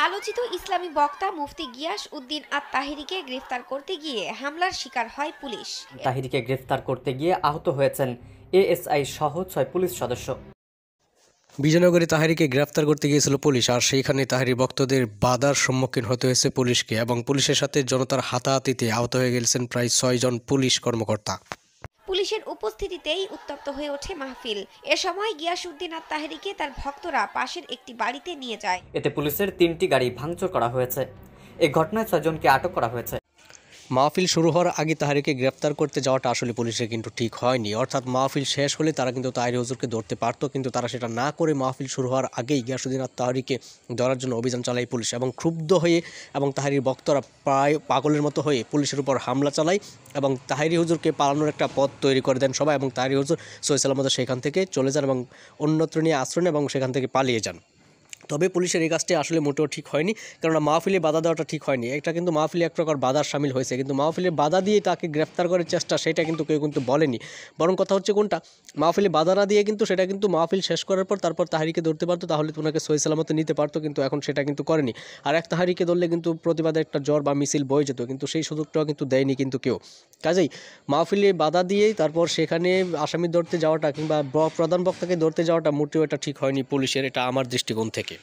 আলোচিত ইসলামী বক্তা মুফতি গিয়াস উদ্দিন আত-তাহেরীকে গ্রেফতার করতে গিয়ে হামলার শিকার হয় পুলিশ। তাহেরীকে গ্রেফতার করতে গিয়ে আহত হয়েছেন এএসআই সহ ৬ পুলিশ সদস্য। বিজয়নগরে তাহেরীকে গ্রেফতার করতে গিয়েছিল পুলিশ, আর সেইখানে তাহেরী ভক্তদের বাধার সম্মুখীন হতে হয়েছে পুলিশকে, এবং পুলিশের সাথে জনতার হাতাহাতিতে আহত হয়ে গেছেন প্রায় ৬ জন পুলিশ কর্মকর্তা। পুলিশের উপস্থিতিতেই উত্তপ্ত হয়ে ওঠে মাহফিল। এ সময় গিয়াস উদ্দিন আত-তাহেরীকে তার ভক্তরা পাশের একটি বাড়িতে নিয়ে যায়। এতে পুলিশের ৩টি গাড়ি ভাঙচুর করা হয়েছে। এই ঘটনায় ৬ জনকে আটক করা হয়েছে। মাহফিল শুরু হওয়ার আগে তাহেরীকে গ্রেফতার করতে যাওয়াটা আসলে পুলিশের কিন্তু ঠিক হয়নি, অর্থাৎ মাহফিল শেষ হলে তারা কিন্তু তাহেরী হুজুরকে ধরতে পারতো, কিন্তু তারা সেটা না করে মাহফিল শুরু হওয়ার আগেই গিয়াসউদ্দিন আত-তাহেরীকে ধরার জন্য অভিযান চালায় পুলিশ, এবং ক্ষুব্ধ হয়ে এবং তাহেরীর ভক্তরা প্রায় পাগলের মতো হয়ে পুলিশের উপর হামলা চালায় এবং তাহেরী হুজুরকে পালানোর একটা পথ তৈরি করে দেন সবাই, এবং তাহেরী হুজুর সহি সালামতে সেখান থেকে চলে যান এবং অন্যত্র নিয়ে আশ্রয় নেন এবং সেখান থেকে পালিয়ে যান। তবে পুলিশের এই কাজটি আসলে মোটেও ঠিক হয়নি, কেননা মাহফিলে বাধা দেওয়াটা ঠিক হয়নি। এটা কিন্তু মাহফিলে এক প্রকার বাধার সামিল হয়েছে, কিন্তু মাহফিলে বাধা দিয়ে তাকে গ্রেফতার করার চেষ্টা সেটা কিন্তু কেউ কিন্তু বলেনি। বরং কথা হচ্ছে কোনটা, মাহফিলে বাধা না দিয়ে কিন্তু সেটা কিন্তু মাহফিল শেষ করার পর তারপর তাহেরীকে ধরতে পারতো, তাহলে ওনাকে সহি সালামতে নিতে পারতো, কিন্তু এখন সেটা কিন্তু করেনি। আর এক তাহেরীকে ধরলে কিন্তু প্রতিবাদে একটা জ্বর বা মিছিল বয়ে যেত, কিন্তু সেই সুযোগটাও কিন্তু দেয়নি কিন্তু কেউ। কাজেই মাহফিলে বাধা দিয়েই তারপর সেখানে আসামি ধরতে যাওয়াটা কিংবা প্রধান বক্তাকে ধরতে যাওয়াটা মোটেও এটা ঠিক হয়নি পুলিশের, এটা আমার দৃষ্টিকোণ থেকে।